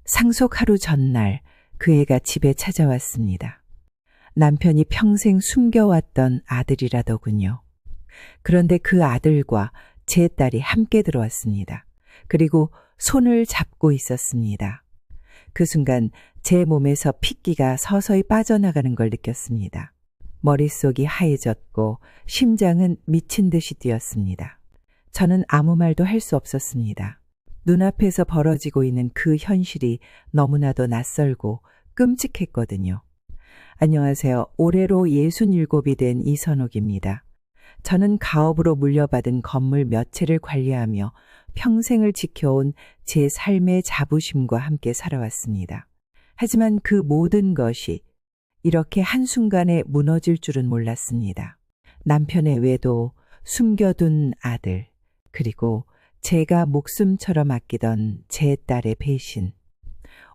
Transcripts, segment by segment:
상속 하루 전날 그 애가 집에 찾아왔습니다. 남편이 평생 숨겨왔던 아들이라더군요. 그런데 그 아들과 제 딸이 함께 들어왔습니다. 그리고 손을 잡고 있었습니다. 그 순간 제 몸에서 핏기가 서서히 빠져나가는 걸 느꼈습니다. 머릿속이 하얘졌고 심장은 미친 듯이 뛰었습니다. 저는 아무 말도 할 수 없었습니다. 눈앞에서 벌어지고 있는 그 현실이 너무나도 낯설고 끔찍했거든요. 안녕하세요. 올해로 67이 된 이선옥입니다. 저는 가업으로 물려받은 건물 몇 채를 관리하며 평생을 지켜온 제 삶의 자부심과 함께 살아왔습니다. 하지만 그 모든 것이 이렇게 한순간에 무너질 줄은 몰랐습니다. 남편의 외도, 숨겨둔 아들, 그리고 제가 목숨처럼 아끼던 제 딸의 배신.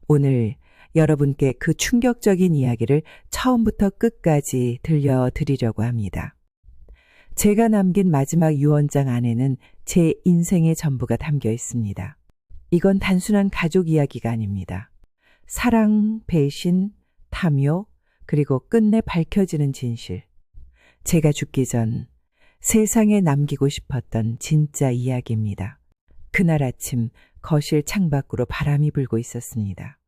오늘 여러분께 그 충격적인 이야기를 처음부터 끝까지 들려드리려고 합니다. 제가 남긴 마지막 유언장 안에는 제 인생의 전부가 담겨 있습니다. 이건 단순한 가족 이야기가 아닙니다. 사랑, 배신, 탐욕, 그리고 끝내 밝혀지는 진실. 제가 죽기 전 세상에 남기고 싶었던 진짜 이야기입니다. 그날 아침 거실 창밖으로 바람이 불고 있었습니다.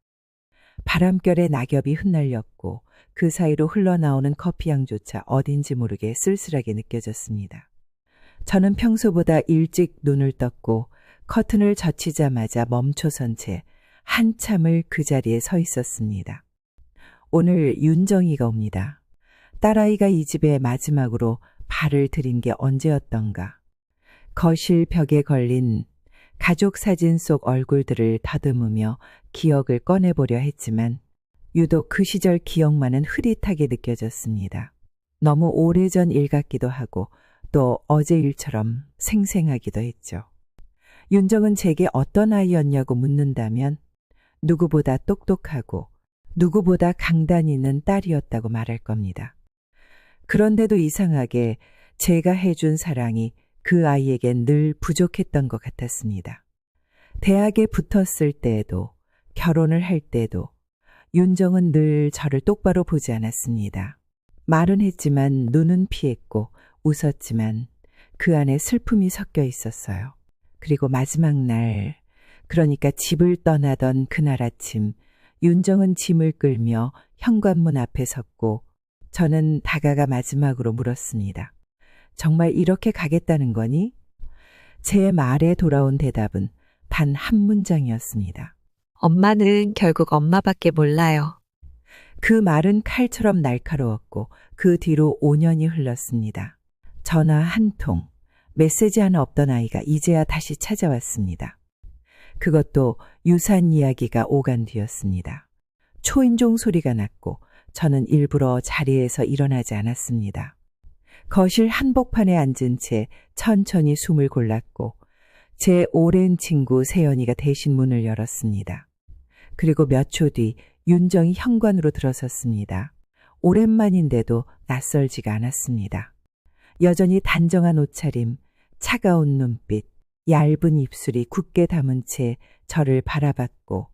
바람결에 낙엽이 흩날렸고 그 사이로 흘러나오는 커피향조차 어딘지 모르게 쓸쓸하게 느껴졌습니다. 저는 평소보다 일찍 눈을 떴고 커튼을 젖히자마자 멈춰선 채 한참을 그 자리에 서 있었습니다. 오늘 윤정이가 옵니다. 딸아이가 이 집에 마지막으로 발을 들인 게 언제였던가. 거실 벽에 걸린 가족 사진 속 얼굴들을 더듬으며 기억을 꺼내보려 했지만 유독 그 시절 기억만은 흐릿하게 느껴졌습니다. 너무 오래전 일 같기도 하고 또 어제 일처럼 생생하기도 했죠. 윤정은 제게 어떤 아이였냐고 묻는다면 누구보다 똑똑하고 누구보다 강단 있는 딸이었다고 말할 겁니다. 그런데도 이상하게 제가 해준 사랑이 그 아이에겐 늘 부족했던 것 같았습니다. 대학에 붙었을 때에도 결혼을 할 때도 윤정은 늘 저를 똑바로 보지 않았습니다. 말은 했지만 눈은 피했고 웃었지만 그 안에 슬픔이 섞여 있었어요. 그리고 마지막 날, 그러니까 집을 떠나던 그날 아침 윤정은 짐을 끌며 현관문 앞에 섰고 저는 다가가 마지막으로 물었습니다. 정말 이렇게 가겠다는 거니? 제 말에 돌아온 대답은 단 한 문장이었습니다. 엄마는 결국 엄마밖에 몰라요. 그 말은 칼처럼 날카로웠고 그 뒤로 5년이 흘렀습니다. 전화 한 통, 메시지 하나 없던 아이가 이제야 다시 찾아왔습니다. 그것도 유산 이야기가 오간 뒤였습니다. 초인종 소리가 났고 저는 일부러 자리에서 일어나지 않았습니다. 거실 한복판에 앉은 채 천천히 숨을 골랐고 제 오랜 친구 세연이가 대신 문을 열었습니다. 그리고 몇 초 뒤 윤정이 현관으로 들어섰습니다. 오랜만인데도 낯설지가 않았습니다. 여전히 단정한 옷차림, 차가운 눈빛, 얇은 입술이 굳게 담은 채 저를 바라봤고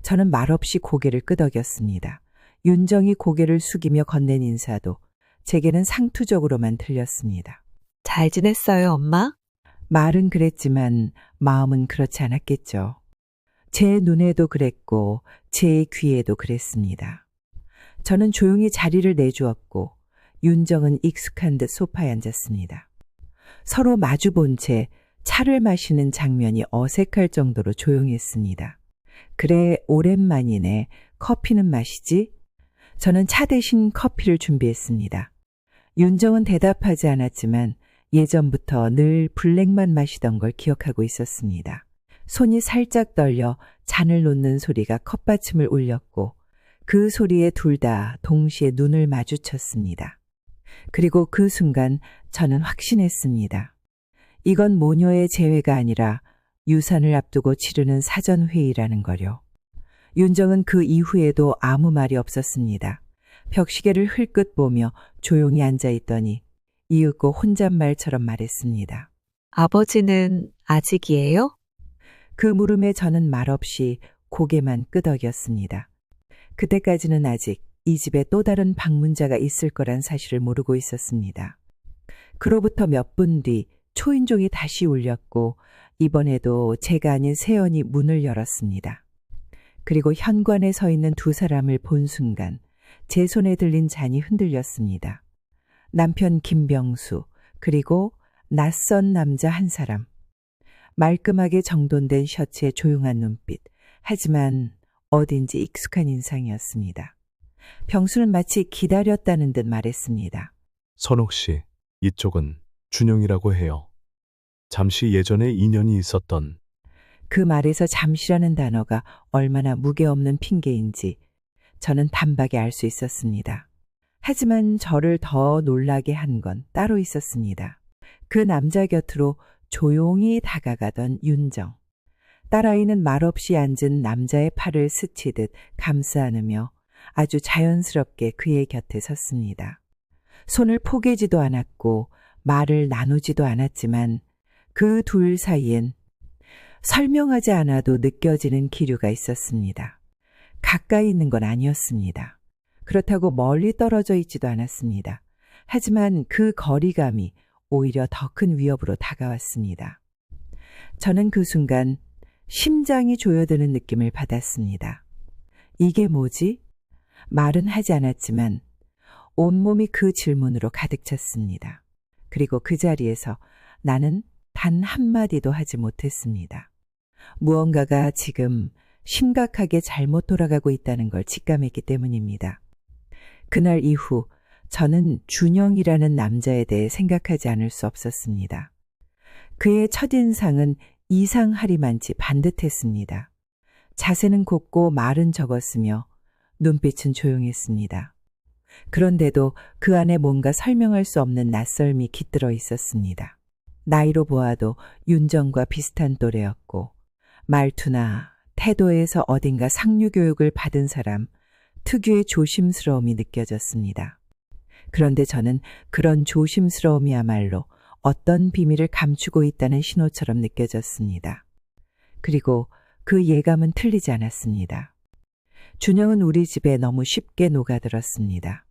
저는 말없이 고개를 끄덕였습니다. 윤정이 고개를 숙이며 건넨 인사도 제게는 상투적으로만 들렸습니다. 잘 지냈어요, 엄마? 말은 그랬지만 마음은 그렇지 않았겠죠. 제 눈에도 그랬고 제 귀에도 그랬습니다. 저는 조용히 자리를 내주었고 윤정은 익숙한 듯 소파에 앉았습니다. 서로 마주 본 채 차를 마시는 장면이 어색할 정도로 조용했습니다. 그래, 오랜만이네. 커피는 마시지? 저는 차 대신 커피를 준비했습니다. 윤정은 대답하지 않았지만 예전부터 늘 블랙만 마시던 걸 기억하고 있었습니다. 손이 살짝 떨려 잔을 놓는 소리가 컵받침을 울렸고 그 소리에 둘 다 동시에 눈을 마주쳤습니다. 그리고 그 순간 저는 확신했습니다. 이건 모녀의 재회가 아니라 유산을 앞두고 치르는 사전회의라는 거요. 윤정은 그 이후에도 아무 말이 없었습니다. 벽시계를 흘끗 보며 조용히 앉아있더니 이윽고 혼잣말처럼 말했습니다. 아버지는 아직이에요? 그 물음에 저는 말없이 고개만 끄덕였습니다. 그때까지는 아직 이 집에 또 다른 방문자가 있을 거란 사실을 모르고 있었습니다. 그로부터 몇 분 뒤 초인종이 다시 울렸고 이번에도 제가 아닌 세연이 문을 열었습니다. 그리고 현관에 서 있는 두 사람을 본 순간 제 손에 들린 잔이 흔들렸습니다. 남편 김병수, 그리고 낯선 남자 한 사람. 말끔하게 정돈된 셔츠에 조용한 눈빛, 하지만 어딘지 익숙한 인상이었습니다. 병수는 마치 기다렸다는 듯 말했습니다. 선옥 씨, 이쪽은 준영이라고 해요. 잠시 예전에 인연이 있었던. 그 말에서 잠시라는 단어가 얼마나 무게없는 핑계인지 저는 단박에 알 수 있었습니다. 하지만 저를 더 놀라게 한 건 따로 있었습니다. 그 남자 곁으로 조용히 다가가던 윤정. 딸아이는 말없이 앉은 남자의 팔을 스치듯 감싸 안으며 아주 자연스럽게 그의 곁에 섰습니다. 손을 포개지도 않았고 말을 나누지도 않았지만 그 둘 사이엔 설명하지 않아도 느껴지는 기류가 있었습니다. 가까이 있는 건 아니었습니다. 그렇다고 멀리 떨어져 있지도 않았습니다. 하지만 그 거리감이 오히려 더 큰 위협으로 다가왔습니다. 저는 그 순간 심장이 조여드는 느낌을 받았습니다. 이게 뭐지? 말은 하지 않았지만 온몸이 그 질문으로 가득 찼습니다. 그리고 그 자리에서 나는 단 한마디도 하지 못했습니다. 무언가가 지금 심각하게 잘못 돌아가고 있다는 걸 직감했기 때문입니다. 그날 이후 저는 준영이라는 남자에 대해 생각하지 않을 수 없었습니다. 그의 첫인상은 이상하리만치 반듯했습니다. 자세는 곱고 말은 적었으며 눈빛은 조용했습니다. 그런데도 그 안에 뭔가 설명할 수 없는 낯설미 깃들어 있었습니다. 나이로 보아도 윤정과 비슷한 또래였고 말투나 태도에서 어딘가 상류교육을 받은 사람 특유의 조심스러움이 느껴졌습니다. 그런데 저는 그런 조심스러움이야말로 어떤 비밀을 감추고 있다는 신호처럼 느껴졌습니다. 그리고 그 예감은 틀리지 않았습니다. 준영은 우리 집에 너무 쉽게 녹아들었습니다.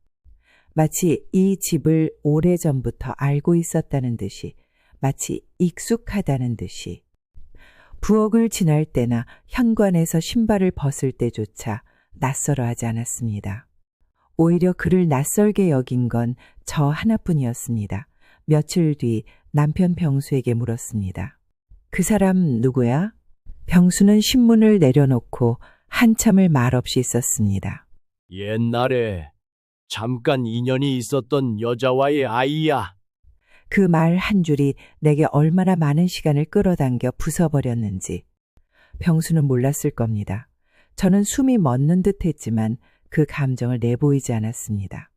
마치 이 집을 오래전부터 알고 있었다는 듯이, 마치 익숙하다는 듯이. 부엌을 지날 때나 현관에서 신발을 벗을 때조차 낯설어하지 않았습니다. 오히려 그를 낯설게 여긴 건 저 하나뿐이었습니다. 며칠 뒤 남편 병수에게 물었습니다. 그 사람 누구야? 병수는 신문을 내려놓고 한참을 말없이 있었습니다. 옛날에 잠깐 인연이 있었던 여자와의 아이야. 그 말 한 줄이 내게 얼마나 많은 시간을 끌어당겨 부숴버렸는지 병수는 몰랐을 겁니다. 저는 숨이 멎는 듯 했지만 그 감정을 내보이지 않았습니다.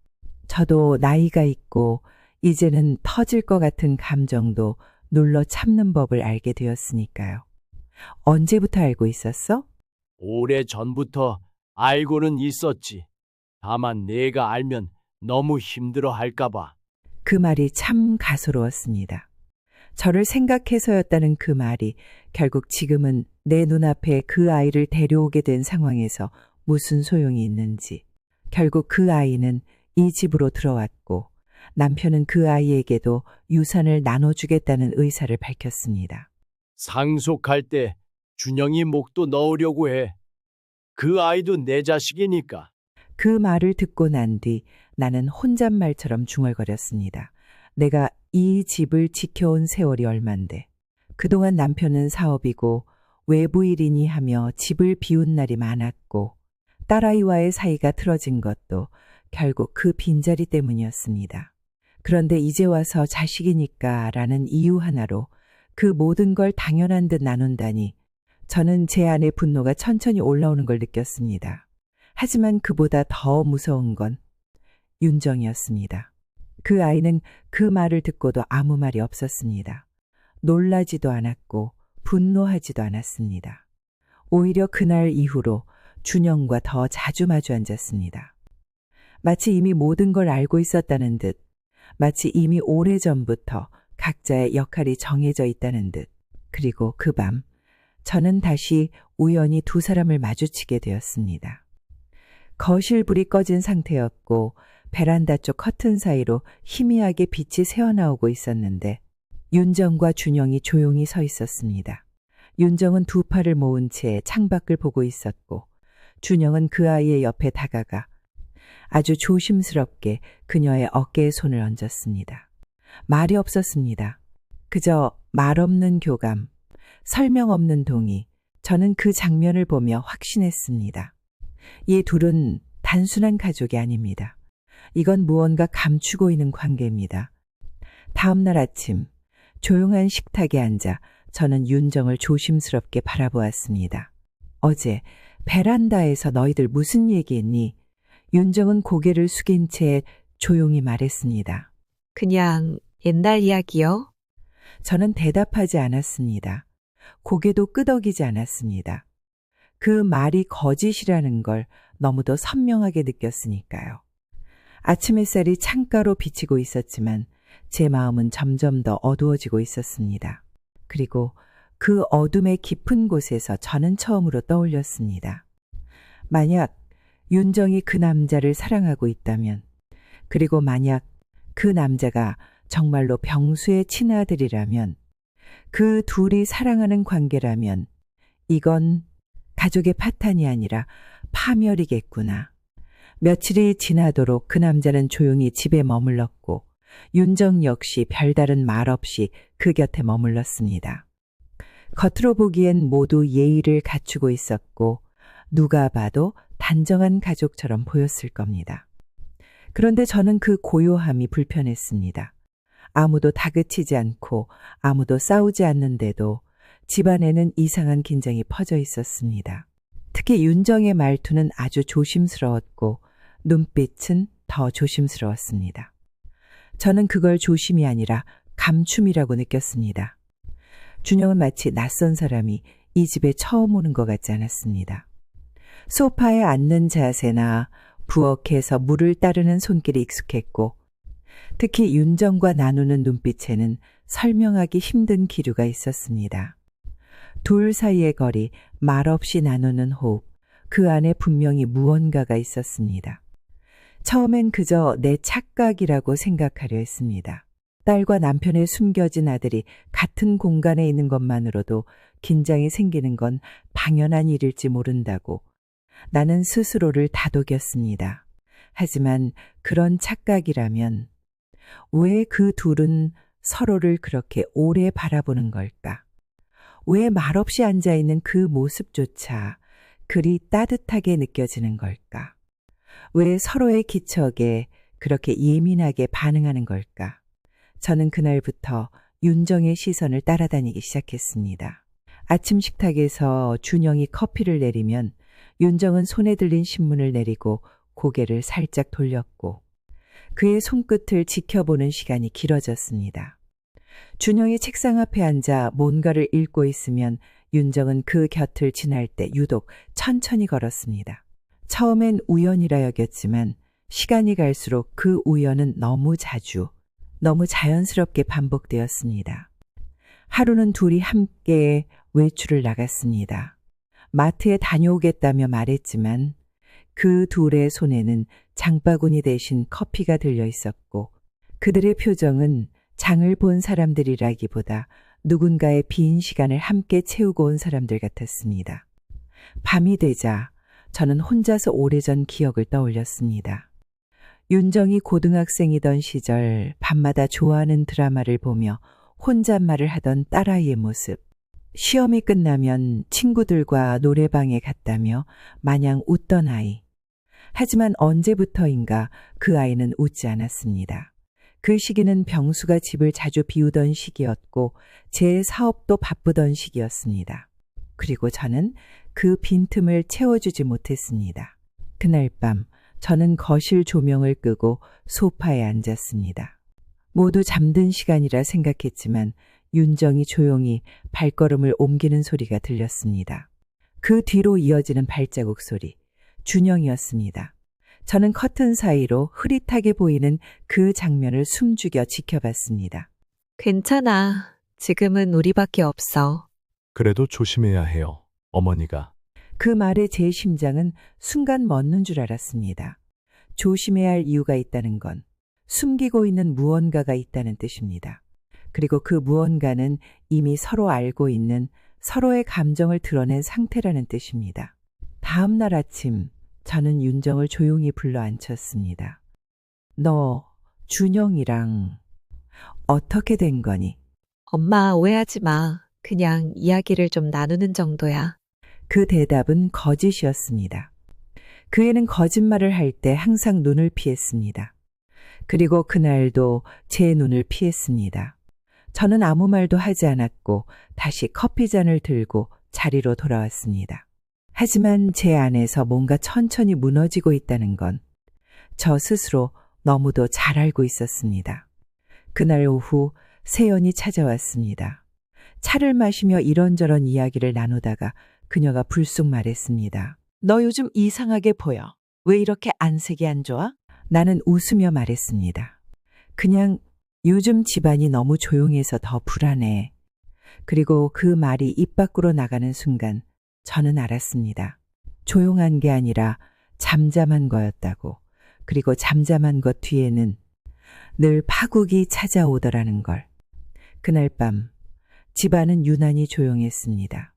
저도 나이가 있고 이제는 터질 것 같은 감정도 눌러 참는 법을 알게 되었으니까요. 언제부터 알고 있었어? 오래 전부터 알고는 있었지. 다만 내가 알면 너무 힘들어 할까봐. 그 말이 참 가소로웠습니다. 저를 생각해서였다는 그 말이 결국 지금은 내 눈앞에 그 아이를 데려오게 된 상황에서 무슨 소용이 있는지. 결국 그 아이는 이 집으로 들어왔고 남편은 그 아이에게도 유산을 나눠주겠다는 의사를 밝혔습니다. 상속할 때 준영이 목도 넣으려고 해. 그 아이도 내 자식이니까. 그 말을 듣고 난 뒤 나는 혼잣말처럼 중얼거렸습니다. 내가 이 집을 지켜온 세월이 얼만데 그동안 남편은 사업이고 외부 일이니 하며 집을 비운 날이 많았고 딸아이와의 사이가 틀어진 것도 결국 그 빈자리 때문이었습니다. 그런데 이제 와서 자식이니까 라는 이유 하나로 그 모든 걸 당연한 듯 나눈다니 저는 제 안의 분노가 천천히 올라오는 걸 느꼈습니다. 하지만 그보다 더 무서운 건 윤정이었습니다. 그 아이는 그 말을 듣고도 아무 말이 없었습니다. 놀라지도 않았고 분노하지도 않았습니다. 오히려 그날 이후로 준영과 더 자주 마주 앉았습니다. 마치 이미 모든 걸 알고 있었다는 듯, 마치 이미 오래전부터 각자의 역할이 정해져 있다는 듯, 그리고 그 밤 저는 다시 우연히 두 사람을 마주치게 되었습니다. 거실 불이 꺼진 상태였고 베란다 쪽 커튼 사이로 희미하게 빛이 새어나오고 있었는데 윤정과 준영이 조용히 서 있었습니다. 윤정은 두 팔을 모은 채 창밖을 보고 있었고 준영은 그 아이의 옆에 다가가 아주 조심스럽게 그녀의 어깨에 손을 얹었습니다. 말이 없었습니다. 그저 말 없는 교감, 설명 없는 동의. 저는 그 장면을 보며 확신했습니다. 이 둘은 단순한 가족이 아닙니다. 이건 무언가 감추고 있는 관계입니다. 다음 날 아침 조용한 식탁에 앉아 저는 윤정을 조심스럽게 바라보았습니다. 어제 베란다에서 너희들 무슨 얘기했니? 윤정은 고개를 숙인 채 조용히 말했습니다. 그냥 옛날 이야기요? 저는 대답하지 않았습니다. 고개도 끄덕이지 않았습니다. 그 말이 거짓이라는 걸 너무도 선명하게 느꼈으니까요. 아침 햇살이 창가로 비치고 있었지만 제 마음은 점점 더 어두워지고 있었습니다. 그리고 그 어둠의 깊은 곳에서 저는 처음으로 떠올렸습니다. 만약 윤정이 그 남자를 사랑하고 있다면, 그리고 만약 그 남자가 정말로 병수의 친아들이라면, 그 둘이 사랑하는 관계라면 이건 가족의 파탄이 아니라 파멸이겠구나. 며칠이 지나도록 그 남자는 조용히 집에 머물렀고 윤정 역시 별다른 말 없이 그 곁에 머물렀습니다. 겉으로 보기엔 모두 예의를 갖추고 있었고 누가 봐도 단정한 가족처럼 보였을 겁니다. 그런데 저는 그 고요함이 불편했습니다. 아무도 다그치지 않고 아무도 싸우지 않는데도 집안에는 이상한 긴장이 퍼져 있었습니다. 특히 윤정의 말투는 아주 조심스러웠고 눈빛은 더 조심스러웠습니다. 저는 그걸 조심이 아니라 감춤이라고 느꼈습니다. 준영은 마치 낯선 사람이 이 집에 처음 오는 것 같지 않았습니다. 소파에 앉는 자세나 부엌에서 물을 따르는 손길이 익숙했고 특히 윤정과 나누는 눈빛에는 설명하기 힘든 기류가 있었습니다. 둘 사이의 거리, 말없이 나누는 호흡, 그 안에 분명히 무언가가 있었습니다. 처음엔 그저 내 착각이라고 생각하려 했습니다. 딸과 남편의 숨겨진 아들이 같은 공간에 있는 것만으로도 긴장이 생기는 건 당연한 일일지 모른다고 나는 스스로를 다독였습니다. 하지만 그런 착각이라면 왜 그 둘은 서로를 그렇게 오래 바라보는 걸까? 왜 말없이 앉아있는 그 모습조차 그리 따뜻하게 느껴지는 걸까? 왜 서로의 기척에 그렇게 예민하게 반응하는 걸까? 저는 그날부터 윤정의 시선을 따라다니기 시작했습니다. 아침 식탁에서 준영이 커피를 내리면 윤정은 손에 들린 신문을 내리고 고개를 살짝 돌렸고 그의 손끝을 지켜보는 시간이 길어졌습니다. 준영이 책상 앞에 앉아 뭔가를 읽고 있으면 윤정은 그 곁을 지날 때 유독 천천히 걸었습니다. 처음엔 우연이라 여겼지만 시간이 갈수록 그 우연은 너무 자주, 너무 자연스럽게 반복되었습니다. 하루는 둘이 함께 외출을 나갔습니다. 마트에 다녀오겠다며 말했지만 그 둘의 손에는 장바구니 대신 커피가 들려 있었고 그들의 표정은 장을 본 사람들이라기보다 누군가의 빈 시간을 함께 채우고 온 사람들 같았습니다. 밤이 되자 저는 혼자서 오래전 기억을 떠올렸습니다. 윤정이 고등학생이던 시절 밤마다 좋아하는 드라마를 보며 혼잣말을 하던 딸아이의 모습. 시험이 끝나면 친구들과 노래방에 갔다며 마냥 웃던 아이. 하지만 언제부터인가 그 아이는 웃지 않았습니다. 그 시기는 병수가 집을 자주 비우던 시기였고 제 사업도 바쁘던 시기였습니다. 그리고 저는 그 빈틈을 채워주지 못했습니다. 그날 밤 저는 거실 조명을 끄고 소파에 앉았습니다. 모두 잠든 시간이라 생각했지만 윤정이 조용히 발걸음을 옮기는 소리가 들렸습니다. 그 뒤로 이어지는 발자국 소리, 준영이었습니다. 저는 커튼 사이로 흐릿하게 보이는 그 장면을 숨죽여 지켜봤습니다. 괜찮아. 지금은 우리밖에 없어. 그래도 조심해야 해요. 어머니가. 그 말에 제 심장은 순간 멎는 줄 알았습니다. 조심해야 할 이유가 있다는 건 숨기고 있는 무언가가 있다는 뜻입니다. 그리고 그 무언가는 이미 서로 알고 있는 서로의 감정을 드러낸 상태라는 뜻입니다. 다음 날 아침 저는 윤정을 조용히 불러 앉혔습니다. 너 준영이랑 어떻게 된 거니? 엄마 오해하지 마. 그냥 이야기를 좀 나누는 정도야. 그 대답은 거짓이었습니다. 그 애는 거짓말을 할 때 항상 눈을 피했습니다. 그리고 그날도 제 눈을 피했습니다. 저는 아무 말도 하지 않았고 다시 커피잔을 들고 자리로 돌아왔습니다. 하지만 제 안에서 뭔가 천천히 무너지고 있다는 건 저 스스로 너무도 잘 알고 있었습니다. 그날 오후 세연이 찾아왔습니다. 차를 마시며 이런저런 이야기를 나누다가 그녀가 불쑥 말했습니다. 너 요즘 이상하게 보여. 왜 이렇게 안색이 안 좋아? 나는 웃으며 말했습니다. 그냥 요즘 집안이 너무 조용해서 더 불안해. 그리고 그 말이 입 밖으로 나가는 순간 저는 알았습니다. 조용한 게 아니라 잠잠한 거였다고. 그리고 잠잠한 것 뒤에는 늘 파국이 찾아오더라는 걸. 그날 밤 집안은 유난히 조용했습니다.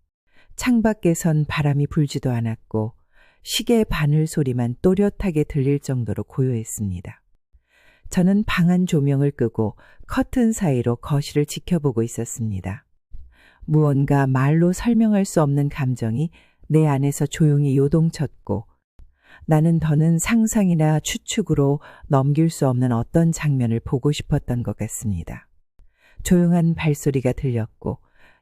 창밖에선 바람이 불지도 않았고 시계 바늘 소리만 또렷하게 들릴 정도로 고요했습니다. 저는 방 안 조명을 끄고 커튼 사이로 거실을 지켜보고 있었습니다. 무언가 말로 설명할 수 없는 감정이 내 안에서 조용히 요동쳤고 나는 더는 상상이나 추측으로 넘길 수 없는 어떤 장면을 보고 싶었던 것 같습니다. 조용한 발소리가 들렸고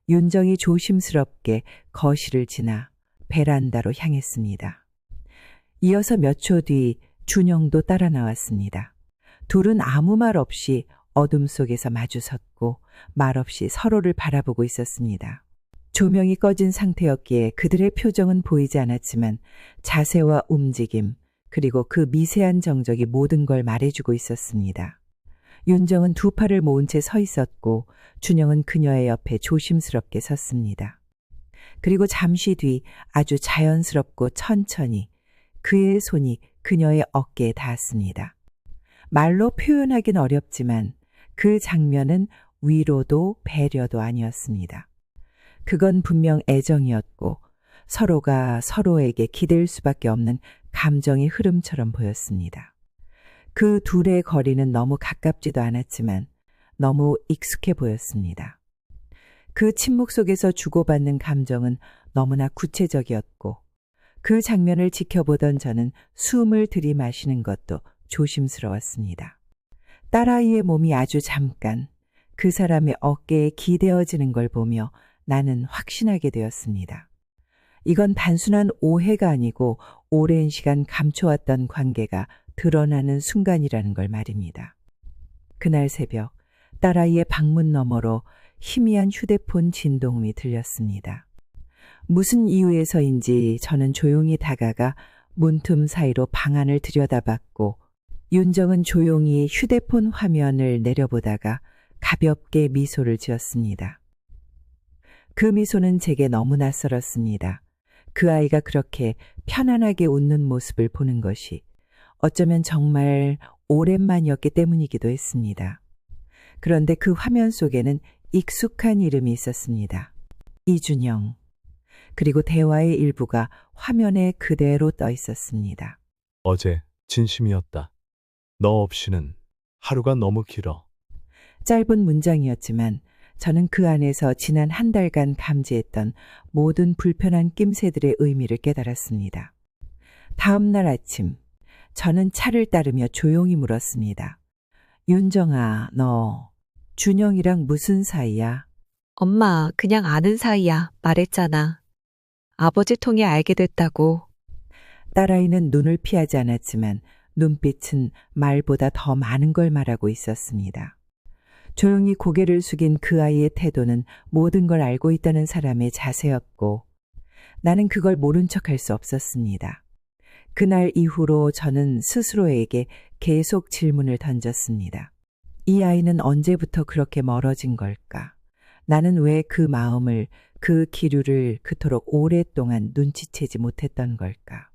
윤정이 조심스럽게 거실을 지나 베란다로 향했습니다. 이어서 몇 초 뒤 준영도 따라 나왔습니다. 둘은 아무 말 없이 어둠 속에서 마주섰고 말없이 서로를 바라보고 있었습니다. 조명이 꺼진 상태였기에 그들의 표정은 보이지 않았지만 자세와 움직임 그리고 그 미세한 정적이 모든 걸 말해주고 있었습니다. 윤정은 두 팔을 모은 채 서 있었고 준영은 그녀의 옆에 조심스럽게 섰습니다. 그리고 잠시 뒤 아주 자연스럽고 천천히 그의 손이 그녀의 어깨에 닿았습니다. 말로 표현하긴 어렵지만 그 장면은 위로도 배려도 아니었습니다. 그건 분명 애정이었고 서로가 서로에게 기댈 수밖에 없는 감정의 흐름처럼 보였습니다. 그 둘의 거리는 너무 가깝지도 않았지만 너무 익숙해 보였습니다. 그 침묵 속에서 주고받는 감정은 너무나 구체적이었고 그 장면을 지켜보던 저는 숨을 들이마시는 것도 조심스러웠습니다. 딸아이의 몸이 아주 잠깐 그 사람의 어깨에 기대어지는 걸 보며 나는 확신하게 되었습니다. 이건 단순한 오해가 아니고 오랜 시간 감춰왔던 관계가 드러나는 순간이라는 걸 말입니다. 그날 새벽 딸아이의 방문 너머로 희미한 휴대폰 진동음이 들렸습니다. 무슨 이유에서인지 저는 조용히 다가가 문틈 사이로 방 안을 들여다봤고 윤정은 조용히 휴대폰 화면을 내려보다가 가볍게 미소를 지었습니다. 그 미소는 제게 너무 낯설었습니다. 그 아이가 그렇게 편안하게 웃는 모습을 보는 것이 어쩌면 정말 오랜만이었기 때문이기도 했습니다. 그런데 그 화면 속에는 익숙한 이름이 있었습니다. 이준영. 그리고 대화의 일부가 화면에 그대로 떠 있었습니다. 어제 진심이었다. 너 없이는 하루가 너무 길어. 짧은 문장이었지만 저는 그 안에서 지난 한 달간 감지했던 모든 불편한 낌새들의 의미를 깨달았습니다. 다음 날 아침 저는 차를 따르며 조용히 물었습니다. 윤정아, 너 준영이랑 무슨 사이야? 엄마 그냥 아는 사이야. 말했잖아. 아버지 통해 알게 됐다고. 딸아이는 눈을 피하지 않았지만 눈빛은 말보다 더 많은 걸 말하고 있었습니다. 조용히 고개를 숙인 그 아이의 태도는 모든 걸 알고 있다는 사람의 자세였고 나는 그걸 모른 척할 수 없었습니다. 그날 이후로 저는 스스로에게 계속 질문을 던졌습니다. 이 아이는 언제부터 그렇게 멀어진 걸까? 나는 왜 그 마음을, 그 기류를 그토록 오랫동안 눈치채지 못했던 걸까?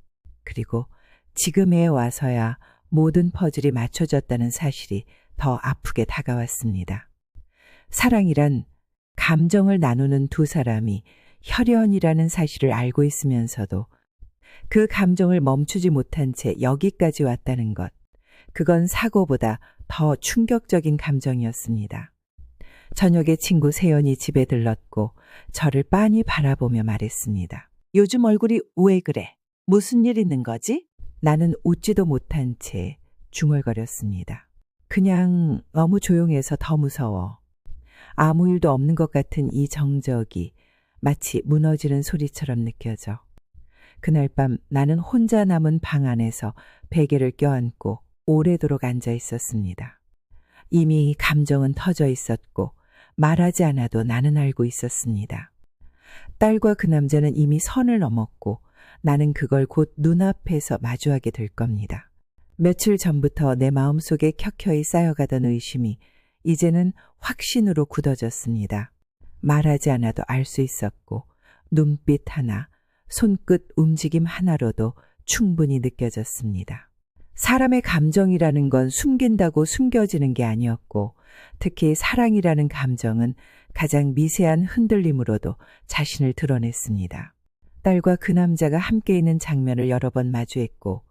그리고 지금에 와서야 모든 퍼즐이 맞춰졌다는 사실이 더 아프게 다가왔습니다. 사랑이란 감정을 나누는 두 사람이 혈연이라는 사실을 알고 있으면서도 그 감정을 멈추지 못한 채 여기까지 왔다는 것. 그건 사고보다 더 충격적인 감정이었습니다. 저녁에 친구 세연이 집에 들렀고 저를 빤히 바라보며 말했습니다. 요즘 얼굴이 왜 그래? 무슨 일 있는 거지? 나는 웃지도 못한 채 중얼거렸습니다. 그냥 너무 조용해서 더 무서워. 아무 일도 없는 것 같은 이 정적이 마치 무너지는 소리처럼 느껴져. 그날 밤 나는 혼자 남은 방 안에서 베개를 껴안고 오래도록 앉아 있었습니다. 이미 감정은 터져 있었고 말하지 않아도 나는 알고 있었습니다. 딸과 그 남자는 이미 선을 넘었고 나는 그걸 곧 눈앞에서 마주하게 될 겁니다. 며칠 전부터 내 마음속에 켜켜이 쌓여가던 의심이 이제는 확신으로 굳어졌습니다. 말하지 않아도 알 수 있었고 눈빛 하나, 손끝 움직임 하나로도 충분히 느껴졌습니다. 사람의 감정이라는 건 숨긴다고 숨겨지는 게 아니었고 특히 사랑이라는 감정은 가장 미세한 흔들림으로도 자신을 드러냈습니다. 딸과 그 남자가 함께 있는 장면을 여러 번 마주했고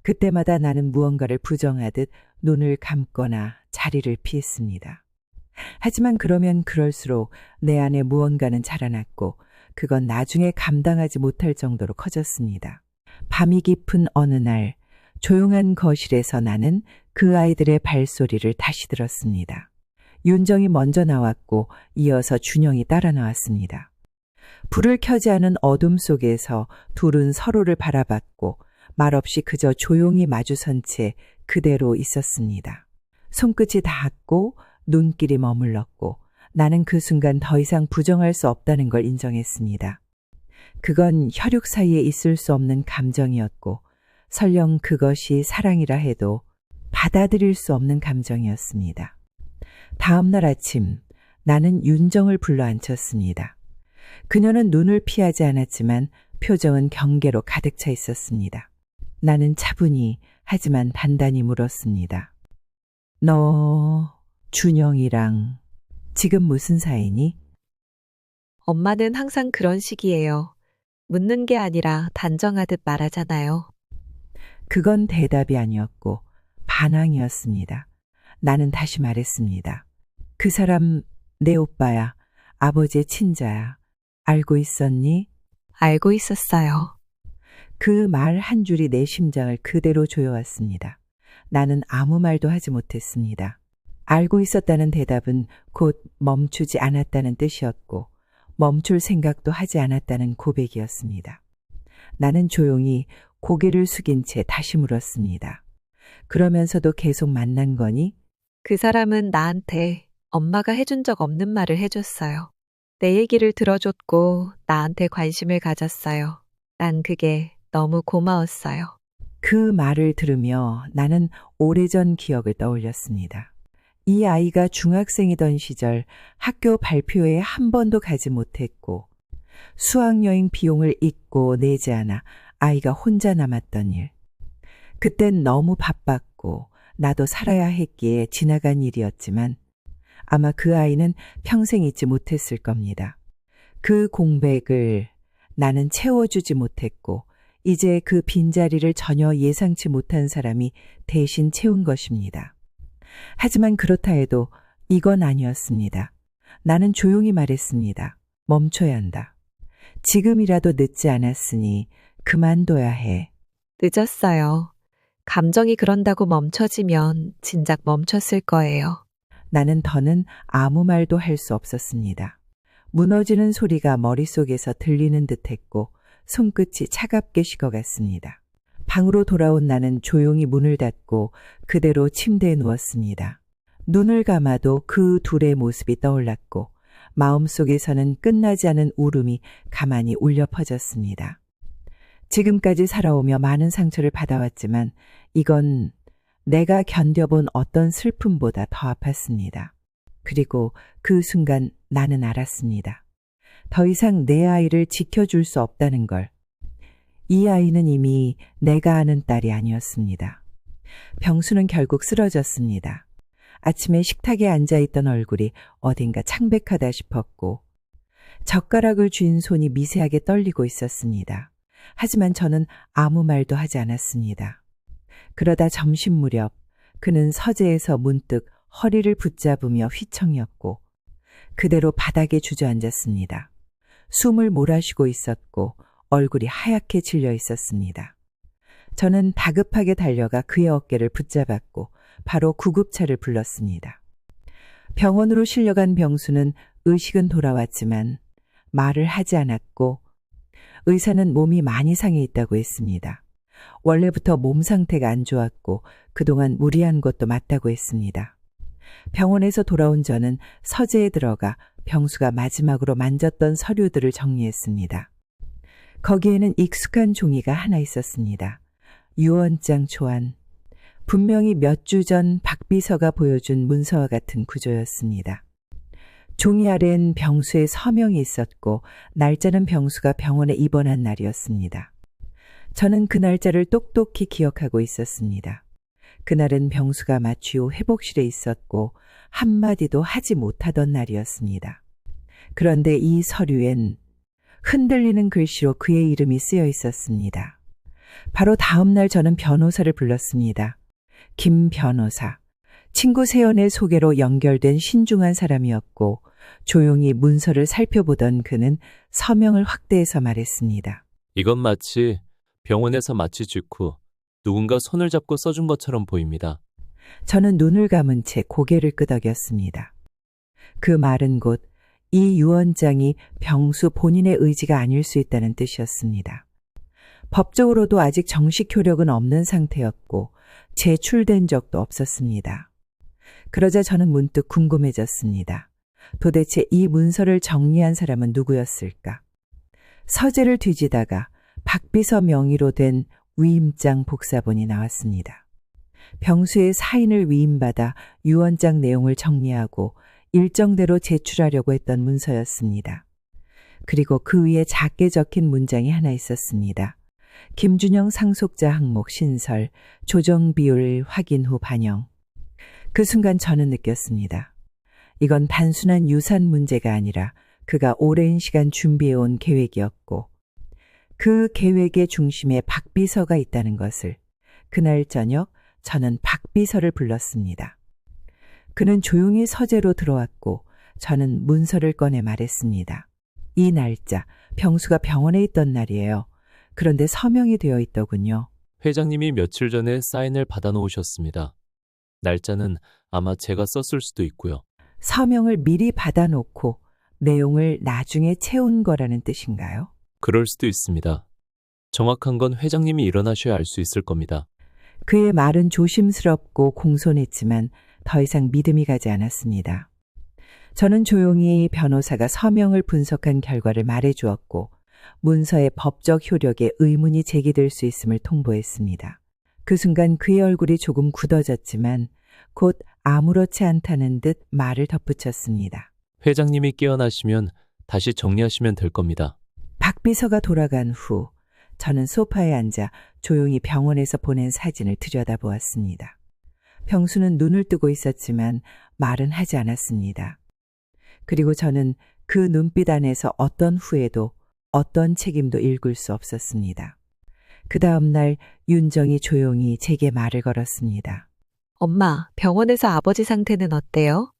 그때마다 나는 무언가를 부정하듯 눈을 감거나 자리를 피했습니다. 하지만 그러면 그럴수록 내 안에 무언가는 자라났고 그건 나중에 감당하지 못할 정도로 커졌습니다. 밤이 깊은 어느 날 조용한 거실에서 나는 그 아이들의 발소리를 다시 들었습니다. 윤정이 먼저 나왔고 이어서 준영이 따라 나왔습니다. 불을 켜지 않은 어둠 속에서 둘은 서로를 바라봤고 말없이 그저 조용히 마주선 채 그대로 있었습니다. 손끝이 닿았고 눈길이 머물렀고 나는 그 순간 더 이상 부정할 수 없다는 걸 인정했습니다. 그건 혈육 사이에 있을 수 없는 감정이었고 설령 그것이 사랑이라 해도 받아들일 수 없는 감정이었습니다. 다음 날 아침 나는 윤정을 불러 앉혔습니다. 그녀는 눈을 피하지 않았지만 표정은 경계로 가득 차 있었습니다. 나는 차분히 하지만 단단히 물었습니다. 너 준영이랑 지금 무슨 사이니? 엄마는 항상 그런 식이에요. 묻는 게 아니라 단정하듯 말하잖아요. 그건 대답이 아니었고 반항이었습니다. 나는 다시 말했습니다. 그 사람 내 오빠야. 아버지의 친자야. 알고 있었니? 알고 있었어요. 그 말 한 줄이 내 심장을 그대로 조여왔습니다. 나는 아무 말도 하지 못했습니다. 알고 있었다는 대답은 곧 멈추지 않았다는 뜻이었고 멈출 생각도 하지 않았다는 고백이었습니다. 나는 조용히 고개를 숙인 채 다시 물었습니다. 그러면서도 계속 만난 거니? 그 사람은 나한테 엄마가 해준 적 없는 말을 해줬어요. 내 얘기를 들어줬고 나한테 관심을 가졌어요. 난 그게 너무 고마웠어요. 그 말을 들으며 나는 오래전 기억을 떠올렸습니다. 이 아이가 중학생이던 시절 학교 발표회에 한 번도 가지 못했고 수학여행 비용을 잊고 내지 않아 아이가 혼자 남았던 일. 그땐 너무 바빴고 나도 살아야 했기에 지나간 일이었지만 아마 그 아이는 평생 잊지 못했을 겁니다. 그 공백을 나는 채워주지 못했고 이제 그 빈자리를 전혀 예상치 못한 사람이 대신 채운 것입니다. 하지만 그렇다 해도 이건 아니었습니다. 나는 조용히 말했습니다. 멈춰야 한다. 지금이라도 늦지 않았으니 그만둬야 해. 늦었어요. 감정이 그런다고 멈춰지면 진작 멈췄을 거예요. 나는 더는 아무 말도 할 수 없었습니다. 무너지는 소리가 머릿속에서 들리는 듯했고 손끝이 차갑게 식어갔습니다. 방으로 돌아온 나는 조용히 문을 닫고 그대로 침대에 누웠습니다. 눈을 감아도 그 둘의 모습이 떠올랐고 마음속에서는 끝나지 않은 울음이 가만히 울려 퍼졌습니다. 지금까지 살아오며 많은 상처를 받아왔지만 이건 내가 견뎌본 어떤 슬픔보다 더 아팠습니다. 그리고 그 순간 나는 알았습니다. 더 이상 내 아이를 지켜줄 수 없다는 걸. 이 아이는 이미 내가 아는 딸이 아니었습니다. 병수는 결국 쓰러졌습니다. 아침에 식탁에 앉아있던 얼굴이 어딘가 창백하다 싶었고 젓가락을 쥔 손이 미세하게 떨리고 있었습니다. 하지만 저는 아무 말도 하지 않았습니다. 그러다 점심 무렵 그는 서재에서 문득 허리를 붙잡으며 휘청였고 그대로 바닥에 주저앉았습니다. 숨을 몰아쉬고 있었고 얼굴이 하얗게 질려 있었습니다. 저는 다급하게 달려가 그의 어깨를 붙잡았고 바로 구급차를 불렀습니다. 병원으로 실려간 병수는 의식은 돌아왔지만 말을 하지 않았고 의사는 몸이 많이 상해 있다고 했습니다. 원래부터 몸 상태가 안 좋았고 그동안 무리한 것도 맞다고 했습니다. 병원에서 돌아온 저는 서재에 들어가 병수가 마지막으로 만졌던 서류들을 정리했습니다. 거기에는 익숙한 종이가 하나 있었습니다. 유언장 초안. 분명히 몇 주 전 박 비서가 보여준 문서와 같은 구조였습니다. 종이 아래엔 병수의 서명이 있었고 날짜는 병수가 병원에 입원한 날이었습니다. 저는 그 날짜를 똑똑히 기억하고 있었습니다. 그날은 병수가 마취 후 회복실에 있었고 한마디도 하지 못하던 날이었습니다. 그런데 이 서류엔 흔들리는 글씨로 그의 이름이 쓰여 있었습니다. 바로 다음 날 저는 변호사를 불렀습니다. 김 변호사. 친구 세연의 소개로 연결된 신중한 사람이었고 조용히 문서를 살펴보던 그는 서명을 확대해서 말했습니다. 이건 마치 병원에서 마취 직후 누군가 손을 잡고 써준 것처럼 보입니다. 저는 눈을 감은 채 고개를 끄덕였습니다. 그 말은 곧 이 유언장이 병수 본인의 의지가 아닐 수 있다는 뜻이었습니다. 법적으로도 아직 정식 효력은 없는 상태였고 제출된 적도 없었습니다. 그러자 저는 문득 궁금해졌습니다. 도대체 이 문서를 정리한 사람은 누구였을까? 서재를 뒤지다가 박비서 명의로 된 위임장 복사본이 나왔습니다. 병수의 사인을 위임받아 유언장 내용을 정리하고 일정대로 제출하려고 했던 문서였습니다. 그리고 그 위에 작게 적힌 문장이 하나 있었습니다. 김준영 상속자 항목 신설, 조정 비율 확인 후 반영. 그 순간 저는 느꼈습니다. 이건 단순한 유산 문제가 아니라 그가 오랜 시간 준비해온 계획이었고 그 계획의 중심에 박 비서가 있다는 것을. 그날 저녁 저는 박 비서를 불렀습니다. 그는 조용히 서재로 들어왔고 저는 문서를 꺼내 말했습니다. 이 날짜, 병수가 병원에 있던 날이에요. 그런데 서명이 되어 있더군요. 회장님이 며칠 전에 사인을 받아놓으셨습니다. 날짜는 아마 제가 썼을 수도 있고요. 서명을 미리 받아놓고 내용을 나중에 채운 거라는 뜻인가요? 그럴 수도 있습니다. 정확한 건 회장님이 일어나셔야 알 수 있을 겁니다. 그의 말은 조심스럽고 공손했지만 더 이상 믿음이 가지 않았습니다. 저는 조용히 변호사가 서명을 분석한 결과를 말해주었고 문서의 법적 효력에 의문이 제기될 수 있음을 통보했습니다. 그 순간 그의 얼굴이 조금 굳어졌지만 곧 아무렇지 않다는 듯 말을 덧붙였습니다. 회장님이 깨어나시면 다시 정리하시면 될 겁니다. 박 비서가 돌아간 후 저는 소파에 앉아 조용히 병원에서 보낸 사진을 들여다보았습니다. 병수는 눈을 뜨고 있었지만 말은 하지 않았습니다. 그리고 저는 그 눈빛 안에서 어떤 후회도 어떤 책임도 읽을 수 없었습니다. 그 다음 날 윤정이 조용히 제게 말을 걸었습니다. 엄마, 병원에서 아버지 상태는 어때요?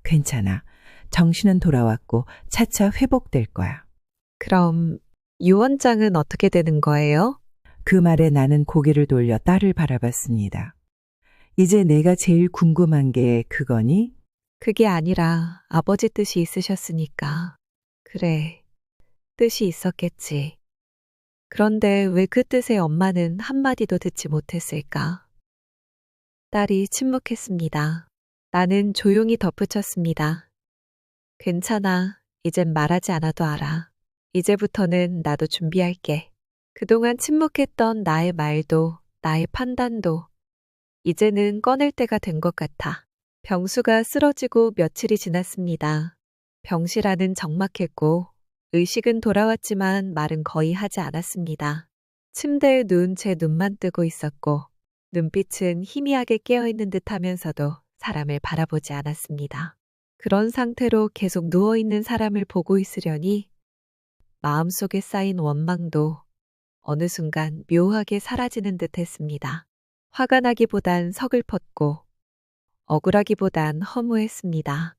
괜찮아. 정신은 돌아왔고 차차 회복될 거야. 그럼 유언장은 어떻게 되는 거예요? 그 말에 나는 고개를 돌려 딸을 바라봤습니다. 이제 내가 제일 궁금한 게 그거니? 그게 아니라 아버지 뜻이 있으셨으니까. 그래, 뜻이 있었겠지. 그런데 왜 그 뜻에 엄마는 한마디도 듣지 못했을까? 딸이 침묵했습니다. 나는 조용히 덧붙였습니다. 괜찮아. 이젠 말하지 않아도 알아. 이제부터는 나도 준비할게. 그동안 침묵했던 나의 말도, 나의 판단도 이제는 꺼낼 때가 된 것 같아. 병수가 쓰러지고 며칠이 지났습니다. 병실 안은 적막했고 의식은 돌아왔지만 말은 거의 하지 않았습니다. 침대에 누운 채 눈만 뜨고 있었고 눈빛은 희미하게 깨어있는 듯 하면서도 사람을 바라보지 않았습니다. 그런 상태로 계속 누워있는 사람을 보고 있으려니 마음속에 쌓인 원망도 어느 순간 묘하게 사라지는 듯 했습니다. 화가 나기보단 서글펐고 억울하기보단 허무했습니다.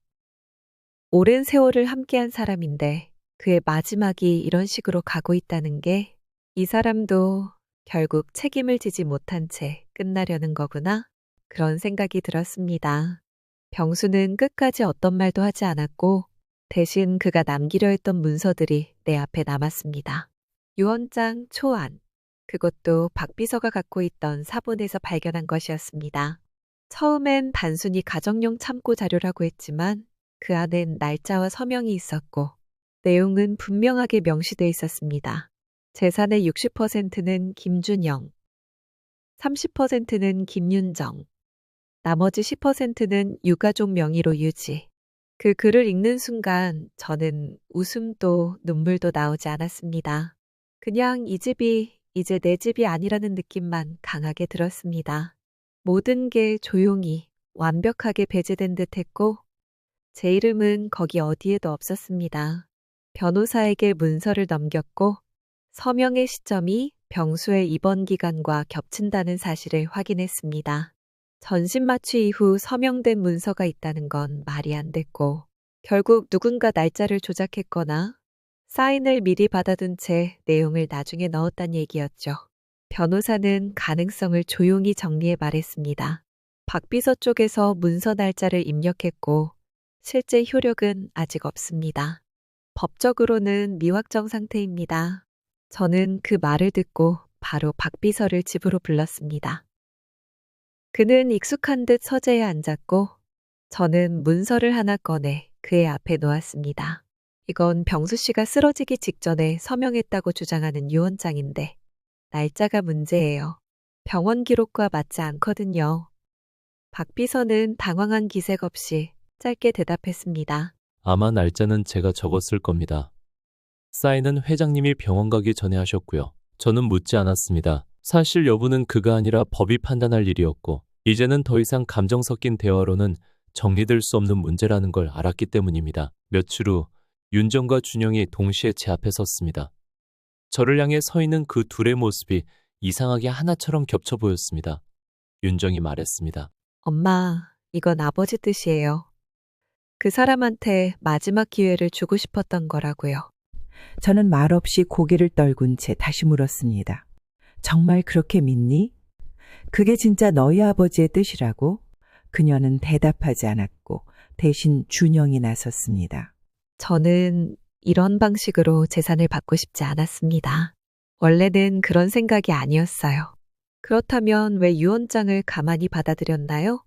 오랜 세월을 함께한 사람인데 그의 마지막이 이런 식으로 가고 있다는 게 이 사람도 결국 책임을 지지 못한 채 끝나려는 거구나. 그런 생각이 들었습니다. 병수는 끝까지 어떤 말도 하지 않았고 대신 그가 남기려 했던 문서들이 내 앞에 남았습니다. 유언장 초안. 그것도 박 비서가 갖고 있던 사본에서 발견한 것이었습니다. 처음엔 단순히 가정용 참고 자료라고 했지만 그 안엔 날짜와 서명이 있었고 내용은 분명하게 명시돼 있었습니다. 재산의 60%는 김준영, 30%는 김윤정, 나머지 10%는 유가족 명의로 유지. 그 글을 읽는 순간 저는 웃음도 눈물도 나오지 않았습니다. 그냥 이 집이 이제 내 집이 아니라는 느낌만 강하게 들었습니다. 모든 게 조용히 완벽하게 배제된 듯 했고 제 이름은 거기 어디에도 없었습니다. 변호사에게 문서를 넘겼고 서명의 시점이 병수의 입원 기간과 겹친다는 사실을 확인했습니다. 전신 마취 이후 서명된 문서가 있다는 건 말이 안 됐고 결국 누군가 날짜를 조작했거나 사인을 미리 받아둔 채 내용을 나중에 넣었단 얘기였죠. 변호사는 가능성을 조용히 정리해 말했습니다. 박 비서 쪽에서 문서 날짜를 입력했고 실제 효력은 아직 없습니다. 법적으로는 미확정 상태입니다. 저는 그 말을 듣고 바로 박 비서를 집으로 불렀습니다. 그는 익숙한 듯 서재에 앉았고 저는 문서를 하나 꺼내 그의 앞에 놓았습니다. 이건 병수 씨가 쓰러지기 직전에 서명했다고 주장하는 유언장인데 날짜가 문제예요. 병원 기록과 맞지 않거든요. 박 비서는 당황한 기색 없이 짧게 대답했습니다. 아마 날짜는 제가 적었을 겁니다. 사인은 회장님이 병원 가기 전에 하셨고요. 저는 묻지 않았습니다. 사실 여부는 그가 아니라 법이 판단할 일이었고 이제는 더 이상 감정 섞인 대화로는 정리될 수 없는 문제라는 걸 알았기 때문입니다. 며칠 후 윤정과 준영이 동시에 제 앞에 섰습니다. 저를 향해 서 있는 그 둘의 모습이 이상하게 하나처럼 겹쳐 보였습니다. 윤정이 말했습니다. 엄마, 이건 아버지 뜻이에요. 그 사람한테 마지막 기회를 주고 싶었던 거라고요. 저는 말없이 고개를 떨군 채 다시 물었습니다. 정말 그렇게 믿니? 그게 진짜 너희 아버지의 뜻이라고? 그녀는 대답하지 않았고 대신 준영이 나섰습니다. 저는 이런 방식으로 재산을 받고 싶지 않았습니다. 원래는 그런 생각이 아니었어요. 그렇다면 왜 유언장을 가만히 받아들였나요?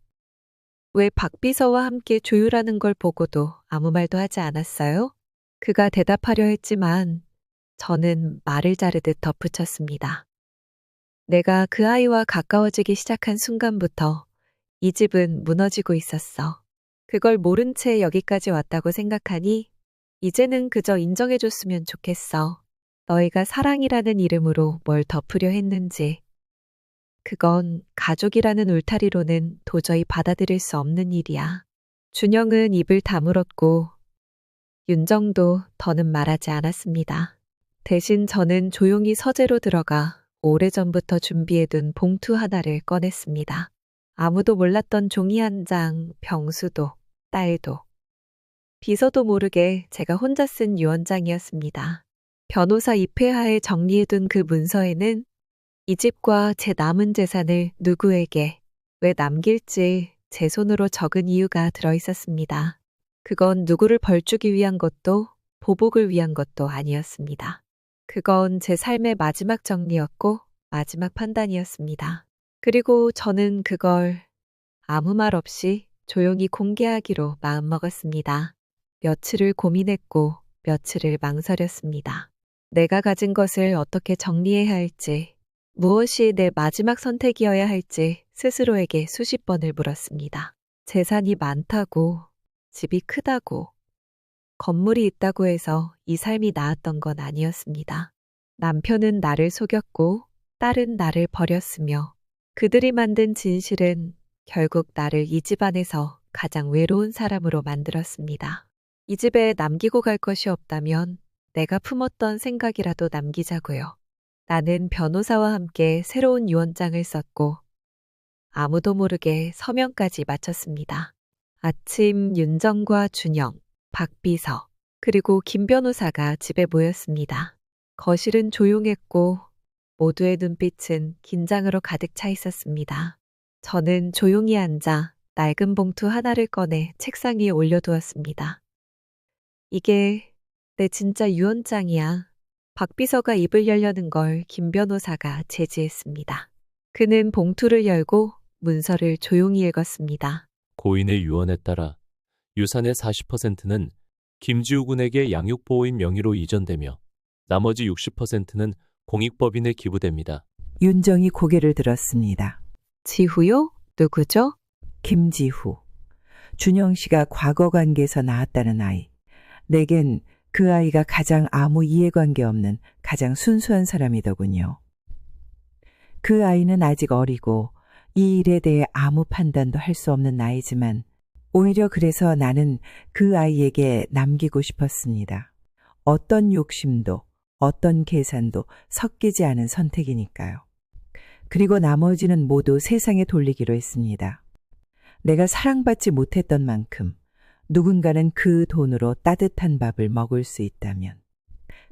왜 박 비서와 함께 조율하는 걸 보고도 아무 말도 하지 않았어요? 그가 대답하려 했지만 저는 말을 자르듯 덧붙였습니다. 내가 그 아이와 가까워지기 시작한 순간부터 이 집은 무너지고 있었어. 그걸 모른 채 여기까지 왔다고 생각하니 이제는 그저 인정해줬으면 좋겠어. 너희가 사랑이라는 이름으로 뭘 덮으려 했는지. 그건 가족이라는 울타리로는 도저히 받아들일 수 없는 일이야. 준영은 입을 다물었고 윤정도 더는 말하지 않았습니다. 대신 저는 조용히 서재로 들어가 오래전부터 준비해둔 봉투 하나를 꺼냈습니다. 아무도 몰랐던 종이 한 장, 병수도, 딸도, 비서도 모르게 제가 혼자 쓴 유언장이었습니다. 변호사 입회하에 정리해둔 그 문서에는 이 집과 제 남은 재산을 누구에게 왜 남길지 제 손으로 적은 이유가 들어있었습니다. 그건 누구를 벌주기 위한 것도 보복을 위한 것도 아니었습니다. 그건 제 삶의 마지막 정리였고 마지막 판단이었습니다. 그리고 저는 그걸 아무 말 없이 조용히 공개하기로 마음먹었습니다. 며칠을 고민했고 며칠을 망설였습니다. 내가 가진 것을 어떻게 정리해야 할지, 무엇이 내 마지막 선택이어야 할지 스스로에게 수십 번을 물었습니다. 재산이 많다고, 집이 크다고, 건물이 있다고 해서 이 삶이 나았던 건 아니었습니다. 남편은 나를 속였고 딸은 나를 버렸으며 그들이 만든 진실은 결국 나를 이 집안에서 가장 외로운 사람으로 만들었습니다. 이 집에 남기고 갈 것이 없다면 내가 품었던 생각이라도 남기자고요. 나는 변호사와 함께 새로운 유언장을 썼고 아무도 모르게 서명까지 마쳤습니다. 아침 윤정과 준영, 박비서, 그리고 김 변호사가 집에 모였습니다. 거실은 조용했고 모두의 눈빛은 긴장으로 가득 차 있었습니다. 저는 조용히 앉아 낡은 봉투 하나를 꺼내 책상 위에 올려두었습니다. 이게 내 진짜 유언장이야. 박 비서가 입을 열려는 걸 김 변호사가 제지했습니다. 그는 봉투를 열고 문서를 조용히 읽었습니다. 고인의 유언에 따라 유산의 40%는 김지우 군에게 양육보호인 명의로 이전되며 나머지 60%는 공익법인에 기부됩니다. 윤정이 고개를 들었습니다. 지후요? 누구죠? 김지후. 준영 씨가 과거 관계에서 낳았다는 아이. 내겐 그 아이가 가장 아무 이해관계 없는 가장 순수한 사람이더군요. 그 아이는 아직 어리고 이 일에 대해 아무 판단도 할 수 없는 나이지만 오히려 그래서 나는 그 아이에게 남기고 싶었습니다. 어떤 욕심도 어떤 계산도 섞이지 않은 선택이니까요. 그리고 나머지는 모두 세상에 돌리기로 했습니다. 내가 사랑받지 못했던 만큼 누군가는 그 돈으로 따뜻한 밥을 먹을 수 있다면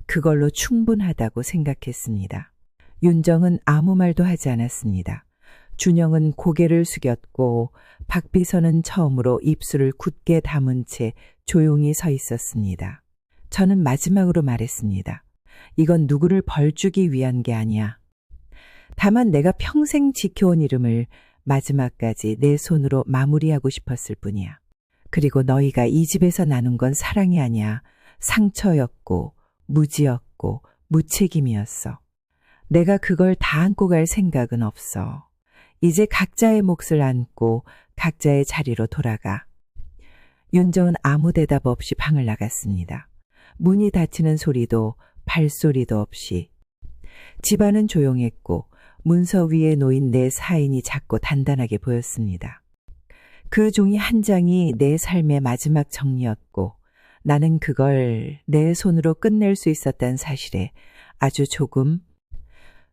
그걸로 충분하다고 생각했습니다. 윤정은 아무 말도 하지 않았습니다. 준영은 고개를 숙였고 박 비서는 처음으로 입술을 굳게 다문 채 조용히 서 있었습니다. 저는 마지막으로 말했습니다. 이건 누구를 벌주기 위한 게 아니야. 다만 내가 평생 지켜온 이름을 마지막까지 내 손으로 마무리하고 싶었을 뿐이야. 그리고 너희가 이 집에서 나눈 건 사랑이 아니야. 상처였고 무지였고 무책임이었어. 내가 그걸 다 안고 갈 생각은 없어. 이제 각자의 몫을 안고 각자의 자리로 돌아가. 윤정은 아무 대답 없이 방을 나갔습니다. 문이 닫히는 소리도 발소리도 없이. 집안은 조용했고 문서 위에 놓인 내 사인이 작고 단단하게 보였습니다. 그 종이 한 장이 내 삶의 마지막 정리였고 나는 그걸 내 손으로 끝낼 수 있었다는 사실에 아주 조금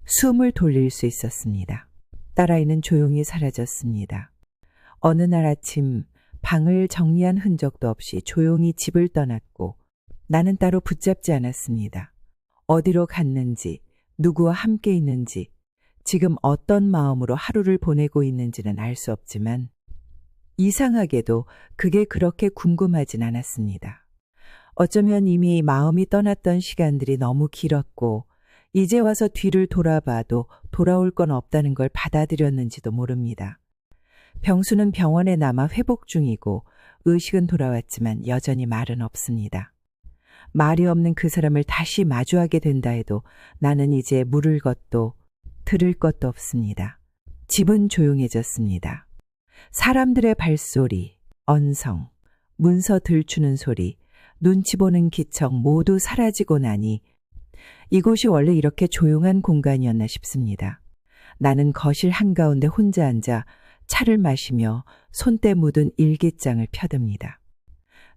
숨을 돌릴 수 있었습니다. 딸아이는 조용히 사라졌습니다. 어느 날 아침 방을 정리한 흔적도 없이 조용히 집을 떠났고 나는 따로 붙잡지 않았습니다. 어디로 갔는지, 누구와 함께 있는지, 지금 어떤 마음으로 하루를 보내고 있는지는 알 수 없지만 이상하게도 그게 그렇게 궁금하진 않았습니다. 어쩌면 이미 마음이 떠났던 시간들이 너무 길었고 이제 와서 뒤를 돌아봐도 돌아올 건 없다는 걸 받아들였는지도 모릅니다. 병수는 병원에 남아 회복 중이고 의식은 돌아왔지만 여전히 말은 없습니다. 말이 없는 그 사람을 다시 마주하게 된다 해도 나는 이제 물을 것도 들을 것도 없습니다. 집은 조용해졌습니다. 사람들의 발소리, 언성, 문서 들추는 소리, 눈치 보는 기척 모두 사라지고 나니 이곳이 원래 이렇게 조용한 공간이었나 싶습니다. 나는 거실 한가운데 혼자 앉아 차를 마시며 손때 묻은 일기장을 펴듭니다.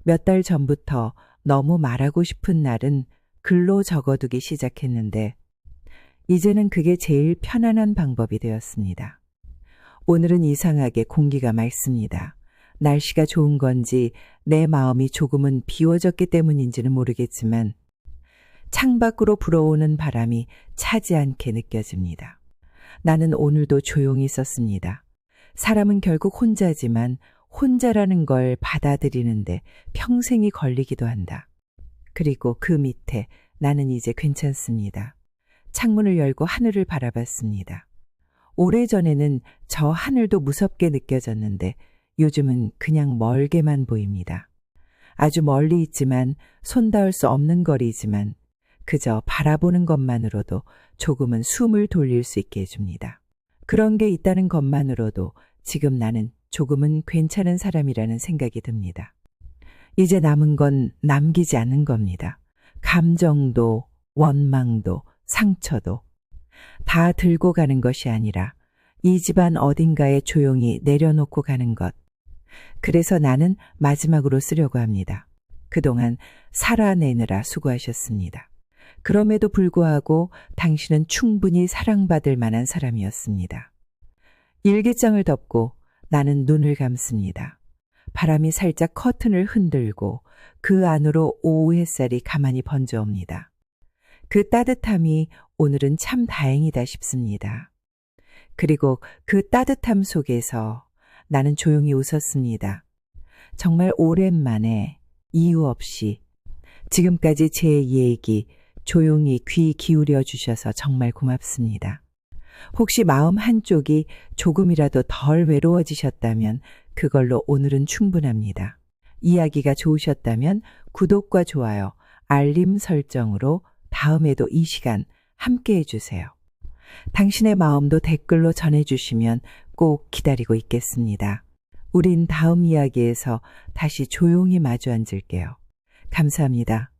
몇 달 전부터 너무 말하고 싶은 날은 글로 적어두기 시작했는데 이제는 그게 제일 편안한 방법이 되었습니다. 오늘은 이상하게 공기가 맑습니다. 날씨가 좋은 건지 내 마음이 조금은 비워졌기 때문인지는 모르겠지만 창밖으로 불어오는 바람이 차지 않게 느껴집니다. 나는 오늘도 조용히 있었습니다. 사람은 결국 혼자지만 혼자라는 걸 받아들이는데 평생이 걸리기도 한다. 그리고 그 밑에 나는 이제 괜찮습니다. 창문을 열고 하늘을 바라봤습니다. 오래전에는 저 하늘도 무섭게 느껴졌는데 요즘은 그냥 멀게만 보입니다. 아주 멀리 있지만 손 닿을 수 없는 거리지만 그저 바라보는 것만으로도 조금은 숨을 돌릴 수 있게 해줍니다. 그런 게 있다는 것만으로도 지금 나는 조금은 괜찮은 사람이라는 생각이 듭니다. 이제 남은 건 남기지 않는 겁니다. 감정도, 원망도, 상처도 다 들고 가는 것이 아니라 이 집안 어딘가에 조용히 내려놓고 가는 것. 그래서 나는 마지막으로 쓰려고 합니다. 그동안 살아내느라 수고하셨습니다. 그럼에도 불구하고 당신은 충분히 사랑받을 만한 사람이었습니다. 일기장을 덮고 나는 눈을 감습니다. 바람이 살짝 커튼을 흔들고 그 안으로 오후 햇살이 가만히 번져옵니다. 그 따뜻함이 오늘은 참 다행이다 싶습니다. 그리고 그 따뜻함 속에서 나는 조용히 웃었습니다. 정말 오랜만에 이유 없이 지금까지 제 얘기 조용히 귀 기울여 주셔서 정말 고맙습니다. 혹시 마음 한쪽이 조금이라도 덜 외로워지셨다면 그걸로 오늘은 충분합니다. 이야기가 좋으셨다면 구독과 좋아요, 알림 설정으로 다음에도 이 시간 함께 해주세요. 당신의 마음도 댓글로 전해주시면 꼭 기다리고 있겠습니다. 우린 다음 이야기에서 다시 조용히 마주 앉을게요. 감사합니다.